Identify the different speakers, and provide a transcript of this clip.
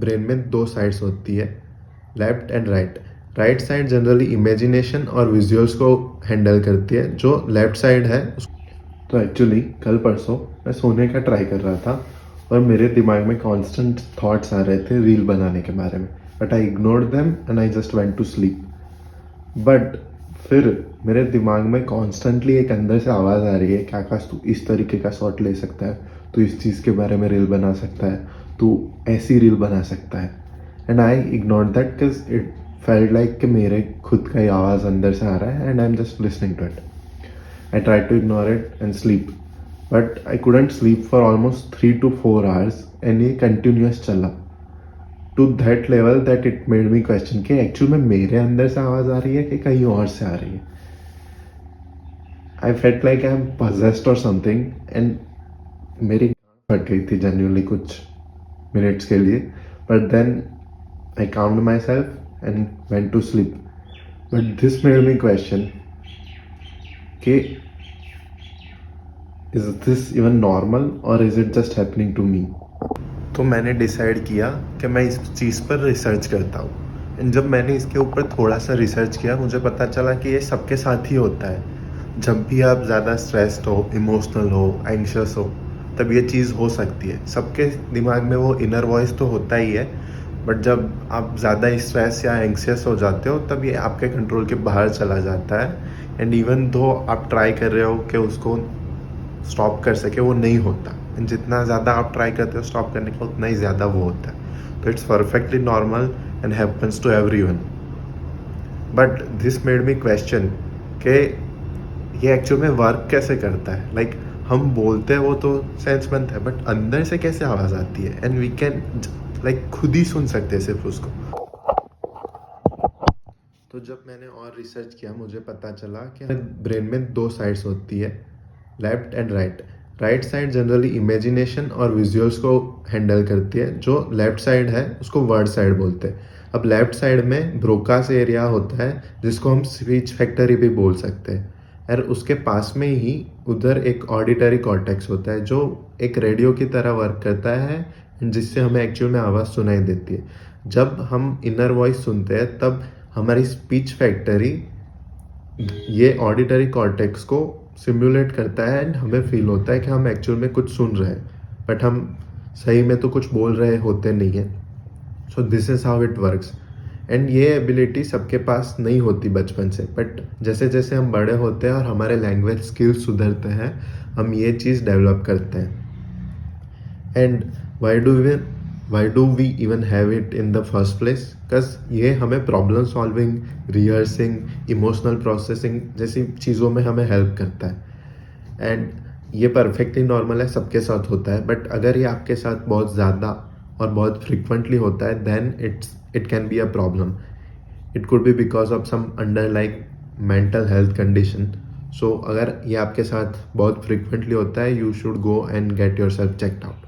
Speaker 1: Brain में दो sides होती है, left and right. Right side generally imagination और विजुअल्स को हैंडल करती है, जो लेफ्ट साइड है तो एक्चुअली कल परसों मैं सोने का ट्राई कर रहा था और मेरे दिमाग में कांस्टेंट थॉट्स आ रहे थे रील बनाने के बारे में, but I ignored them and I just went to sleep. But फिर मेरे दिमाग में कॉन्स्टेंटली एक अंदर से आवाज़ आ रही है कि आकाश तू इस तरीके का शॉट ले सकता है, तू इस चीज़ के बारे में रील बना सकता है, तू ऐसी रील बना सकता है। And I ignore that because it felt like कि मेरे खुद का ही आवाज़ अंदर से आ रहा है and I am just listening to it. I try to ignore it and sleep, but I couldn't sleep for almost 3 to 4 hours and ये कंटिन्यूस चला to that level that it made me question कि actual में मेरे अंदर से आवाज़ आ रही है कि कहीं और से आ रही है। I felt like I am possessed और समथिंग एंड मेरी फट गई थी जेन्युइनली कुछ मिनट्स के लिए, but then I calmed my self and went to sleep. But this made me question कि इज दिस इवन नॉर्मल और is it just happening to me. तो मैंने डिसाइड किया कि मैं इस चीज़ पर रिसर्च करता हूँ। एंड जब मैंने इसके ऊपर थोड़ा सा रिसर्च किया, मुझे पता चला कि ये सबके साथ ही होता है। जब भी आप ज़्यादा स्ट्रेस्ड हो, इमोशनल हो, एंग्शियस हो, तब ये चीज़ हो सकती है। सबके दिमाग में वो इनर वॉइस तो होता ही है, बट जब आप ज़्यादा स्ट्रेस या एंग्शियस हो जाते हो तब ये आपके कंट्रोल के बाहर चला जाता है। एंड इवन दो आप ट्राई कर रहे हो कि उसको स्टॉप कर सके, वो नहीं होता। एंड जितना ज़्यादा आप ट्राई करते हो स्टॉप करने का, उतना ही ज़्यादा वो होता है। तो it's perfectly normal and happens to everyone. But this made me question कि ये एक्चुअल में वर्क कैसे करता है। लाइक हम बोलते हैं वो तो सेंस बनता है, बट अंदर से कैसे आवाज़ आती है एंड वी कैन लाइक खुद ही सुन सकते हैं सिर्फ उसको। तो जब मैंने और रिसर्च किया, मुझे पता चला कि ब्रेन में दो साइड्स होती है, left and right. Right side generally imagination और विजुअल्स को हैंडल करती है, जो लेफ्ट साइड है उसको वर्ड साइड बोलते हैं। अब लेफ्ट साइड में ब्रोकास एरिया होता है, जिसको हम स्पीच फैक्ट्री भी बोल सकते हैं। और उसके पास में ही उधर एक ऑडिटरी कॉर्टेक्स होता है, जो एक रेडियो की तरह वर्क करता है, जिससे हमें एक्चुअल में आवाज़ सुनाई देती है। जब हम इनर वॉइस सुनते हैं तब हमारी स्पीच फैक्ट्री ये ऑडिटरी कॉर्टेक्स को सिमुलेट करता है एंड हमें फील होता है कि हम एक्चुअल में कुछ सुन रहे हैं, बट हम सही में तो कुछ बोल रहे होते नहीं हैं। So this is how it works. And ये एबिलिटी सबके पास नहीं होती बचपन से, बट जैसे जैसे हम बड़े होते हैं और हमारे लैंग्वेज स्किल्स सुधरते हैं, हम ये चीज़ डेवलप करते हैं। And why do we even have it in the first place? Because ये हमें problem solving, rehearsing, emotional processing जैसी चीज़ों में हमें हेल्प करता है। एंड ये परफेक्टली नॉर्मल है, सबके साथ होता है। बट अगर ये आपके साथ बहुत ज़्यादा और बहुत फ्रिक्वेंटली होता है, then it can be a problem. It could be because of some underlying mental health condition. So अगर ये आपके साथ बहुत फ्रिक्वेंटली होता है, you should go and get yourself checked out.